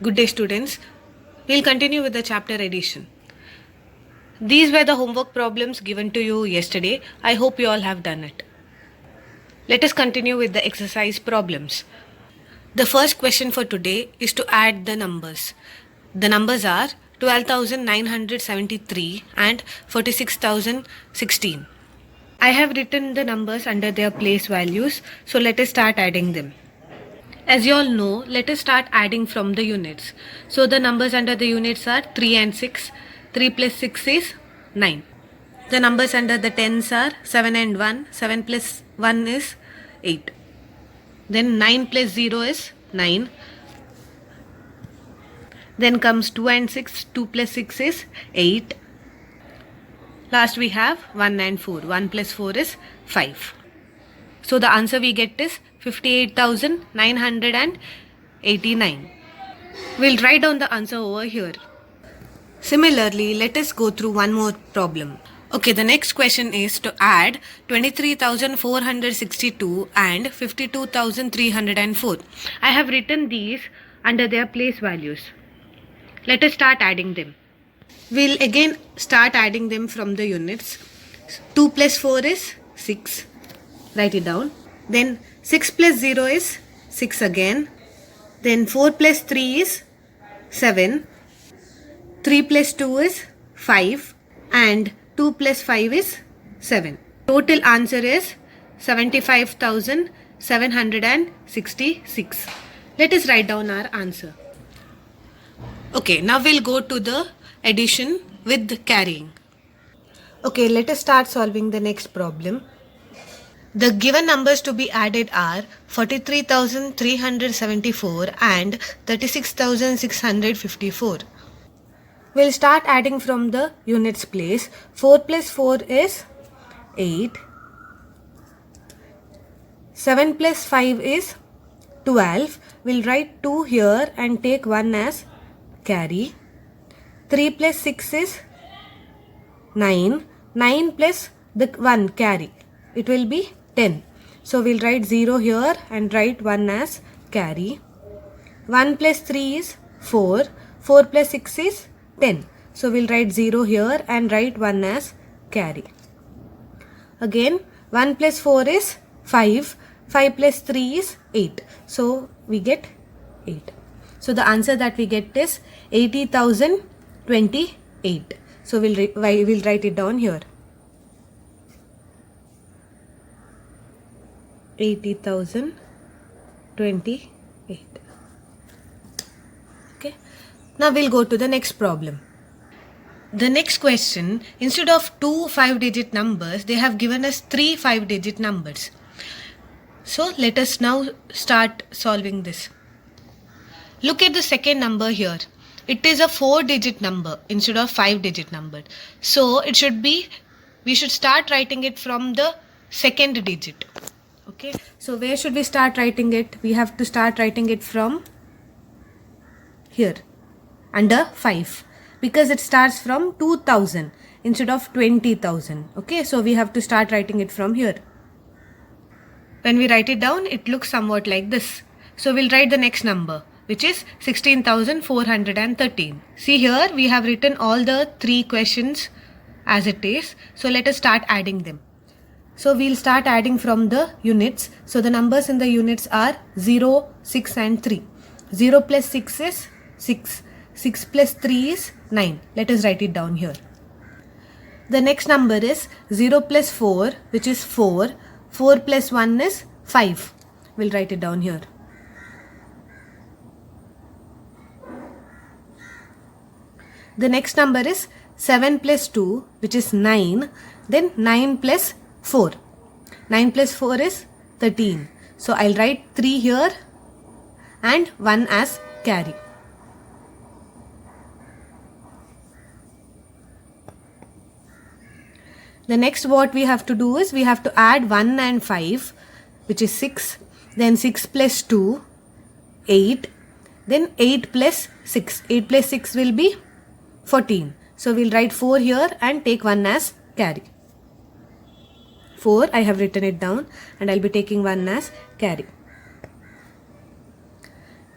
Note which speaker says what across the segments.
Speaker 1: Good day, students. We'll continue with the chapter addition. These were the homework problems given to you yesterday. I hope you all have done it. Let us continue with the exercise problems. The first question for today is to add the numbers. The numbers are 12,973 and 46,016. I have written the numbers under their place values, so let us start adding them. As you all know, let us start adding from the units. So the numbers under the units are 3 and 6. 3 plus 6 is 9. The numbers under the tens are 7 and 1. 7 plus 1 is 8. Then 9 plus 0 is 9. Then comes 2 and 6. 2 plus 6 is 8. Last we have 1 and 4. 1 plus 4 is 5. So the answer we get is 58,989. We'll write down the answer over here. Similarly, let us go through one more problem. Okay, the next question is to add 23,462 and 52,304. I have written these under their place values. Let us start adding them. We'll again start adding them from the units. 2 plus 4 is 6. Write it down. Then 6 plus 0 is 6 again. Then 4 plus 3 is 7. 3 plus 2 is 5. And 2 plus 5 is 7. Total answer is 75,766. Let us write down our answer. Okay, now we'll go to the addition with carrying. Okay, let us start solving the next problem. The given numbers to be added are 43,374 and 36,654. We'll start adding from the units place. 4 plus 4 is 8. 7 plus 5 is 12. We'll write 2 here and take 1 as carry. 3 plus 6 is 9. 9 plus the 1 carry. It will be 10. So we'll write 0 here and write 1 as carry. 1 plus 3 is 4. 4 plus 6 is 10. So we'll write 0 here and write 1 as carry. Again 1 plus 4 is 5. 5 plus 3 is 8. So we get 8. So the answer that we get is 80,028. So we'll write it down here. 80,028. Okay. Now we'll go to the next problem. The next question, instead of 2 5-digit numbers, they have given us 3 5-digit numbers. So let us now start solving this. Look at the second number here. It is a 4-digit number instead of 5-digit number. So we should start writing it from the second digit. Okay, so where should we start writing it? We have to start writing it from here, under 5, because it starts from 2,000 instead of 20,000. Okay, so we have to start writing it from here. When we write it down, it looks somewhat like this. So we'll write the next number, which is 16,413. See here, we have written all the 3 questions as it is. So let us start adding them. So we'll start adding from the units. So the numbers in the units are 0, 6 and 3. 0 plus 6 is 6. 6 plus 3 is 9. Let us write it down here. The next number is 0 plus 4, which is 4. 4 plus 1 is 5. We'll write it down here. The next number is 7 plus 2, which is 9. Then 9 plus 4. 9 plus 4 is 13. So I'll write 3 here and 1 as carry. The next what we have to do is we have to add 1 and 5, which is 6. Then 6 plus 2, 8. Then 8 plus 6. 8 plus 6 will be 14. So we'll write 4 here and take 1 as carry. 4, I have written it down and I'll be taking 1 as carry.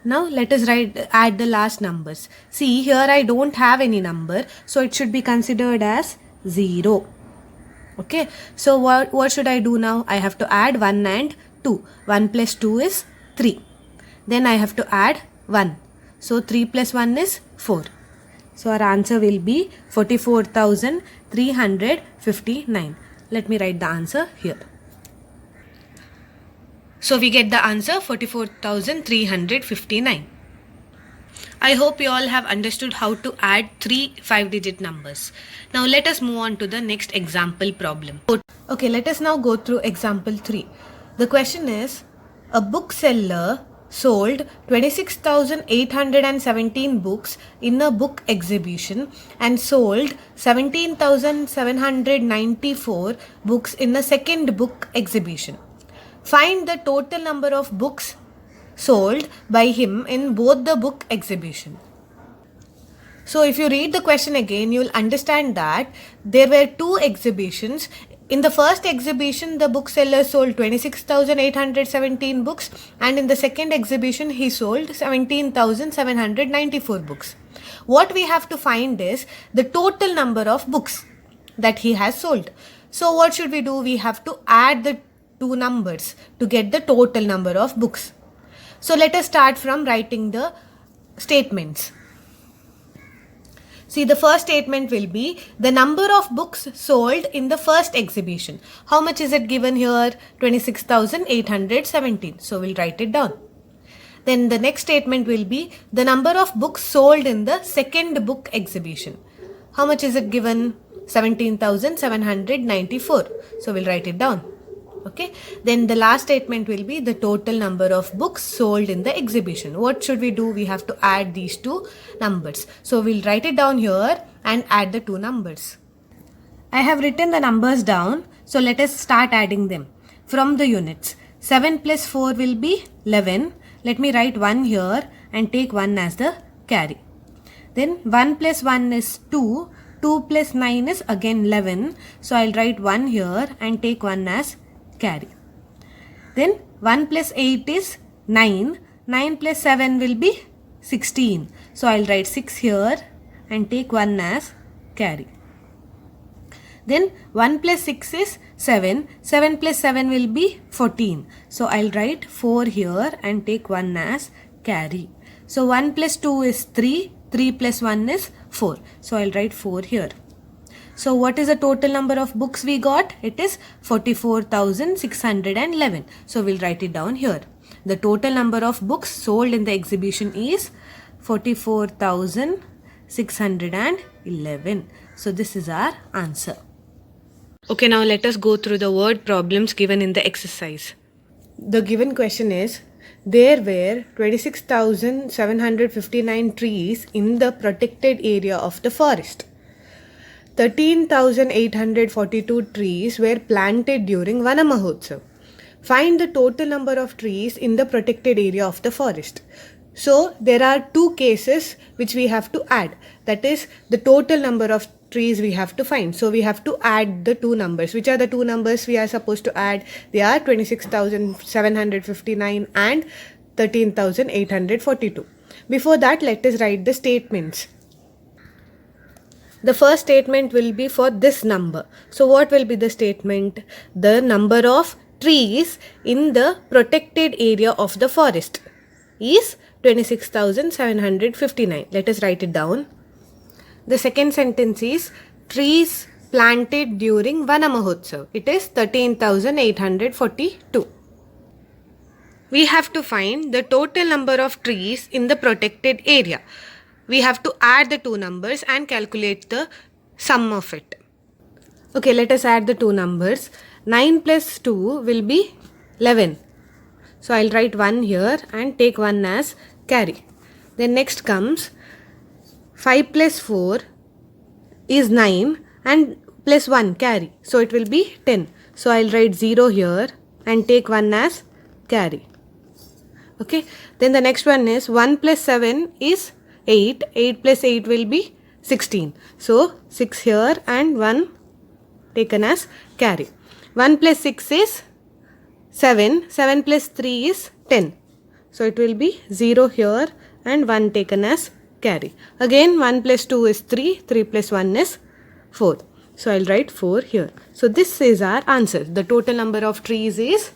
Speaker 1: Now let us add the last numbers. See, here I don't have any number, so it should be considered as 0. Okay, so what should I do now? I have to add 1 and 2. 1 plus 2 is 3. Then I have to add 1. So 3 plus 1 is 4. So our answer will be 44,359. Let me write the answer here. So we get the answer 44,359. I hope you all have understood how to add 3 5-digit numbers. Now let us move on to the next example problem. Okay, let us now go through example 3. The question is, a bookseller sold 26,817 books in a book exhibition and sold 17,794 books in a second book exhibition. Find the total number of books sold by him in both the book exhibition. So if you read the question again, you will understand that there were 2 exhibitions. In the first exhibition, the bookseller sold 26,817 books, and in the second exhibition, he sold 17,794 books. What we have to find is the total number of books that he has sold. So what should we do? We have to add the 2 numbers to get the total number of books. So let us start from writing the statements. See, the first statement will be the number of books sold in the first exhibition. How much is it given here? 26,817. So we'll write it down. Then the next statement will be the number of books sold in the second book exhibition. How much is it given? 17,794. So we'll write it down. Okay, then the last statement will be the total number of books sold in the exhibition. What should we do? We have to add these 2 numbers. So we'll write it down here and add the 2 numbers. I have written the numbers down. So let us start adding them from the units. 7 plus 4 will be 11. Let me write 1 here and take 1 as the carry. Then 1 plus 1 is 2. 2 plus 9 is again 11. So I'll write 1 here and take 1 as carry. Then 1 plus 8 is 9. 9 plus 7 will be 16. So I'll write 6 here and take 1 as carry. Then 1 plus 6 is 7. 7 plus 7 will be 14. So I'll write 4 here and take 1 as carry. So 1 plus 2 is 3. 3 plus 1 is 4. So I'll write 4 here. So what is the total number of books we got? It is 44,611. So we'll write it down here. The total number of books sold in the exhibition is 44,611. So this is our answer. Okay, now let us go through the word problems given in the exercise. The given question is, there were 26,759 trees in the protected area of the forest. 13,842 trees were planted during Vana Mahotsav. Find the total number of trees in the protected area of the forest. So there are 2 cases which we have to add. That is the total number of trees we have to find. So we have to add the 2 numbers. Which are the 2 numbers we are supposed to add? They are 26,759 and 13,842. Before that, let us write the statements. The first statement will be for this number. So what will be the statement? The number of trees in the protected area of the forest is 26,759. Let us write it down. The second sentence is trees planted during Vana Mahotsav. It is 13,842. We have to find the total number of trees in the protected area. We have to add the 2 numbers and calculate the sum of it. Okay, let us add the 2 numbers. 9 plus 2 will be 11. So I'll write 1 here and take 1 as carry. Then next comes 5 plus 4 is 9 and plus 1 carry. So it will be 10. So I'll write 0 here and take 1 as carry. Okay, then the next one is 1 plus 7 is 8. 8 plus 8 will be 16. So 6 here and 1 taken as carry. 1 plus 6 is 7. 7 plus 3 is 10. So it will be 0 here and 1 taken as carry. Again 1 plus 2 is 3, 3 plus 1 is 4. So I'll write 4 here. So this is our answer. The total number of trees is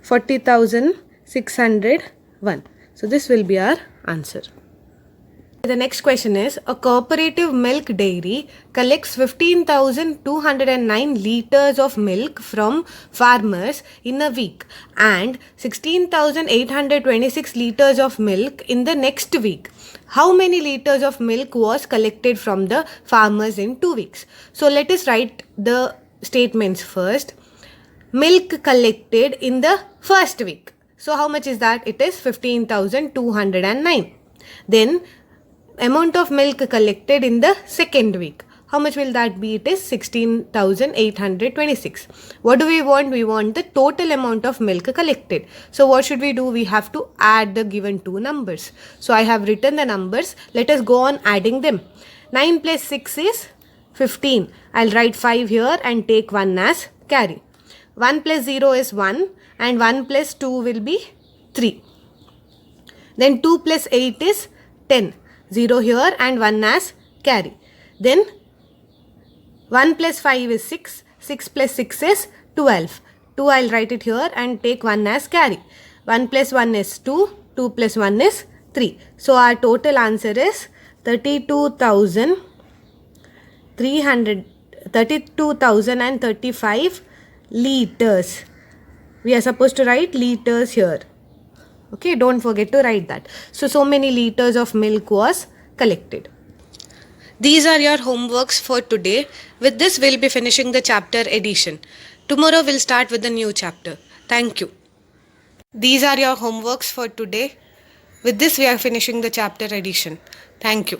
Speaker 1: 40,601. So this will be our answer. The next question is, a cooperative milk dairy collects 15,209 liters of milk from farmers in a week and 16,826 liters of milk in the next week. How many liters of milk was collected from the farmers in 2 weeks? So let us write the statements first. Milk collected in the first week. So how much is that? It is 15,209. Then amount of milk collected in the second week. How much will that be? It is 16,826. What do we want? We want the total amount of milk collected. So what should we do? We have to add the given two numbers. So I have written the numbers. Let us go on adding them. 9 plus 6 is 15. I'll write 5 here and take 1 as carry. 1 plus 0 is 1 and 1 plus 2 will be 3. Then 2 plus 8 is 10. 0 here and 1 as carry. Then 1 plus 5 is 6. 6 plus 6 is 12. 2 I'll write it here and take 1 as carry. 1 plus 1 is 2. 2 plus 1 is 3. So our total answer is 32,035 liters. We are supposed to write liters here. Okay, don't forget to write that. So many liters of milk was collected. These are your homeworks for today. With this, we'll be finishing the chapter addition. Tomorrow, we'll start with the new chapter. Thank you. These are your homeworks for today. With this, we are finishing the chapter addition. Thank you.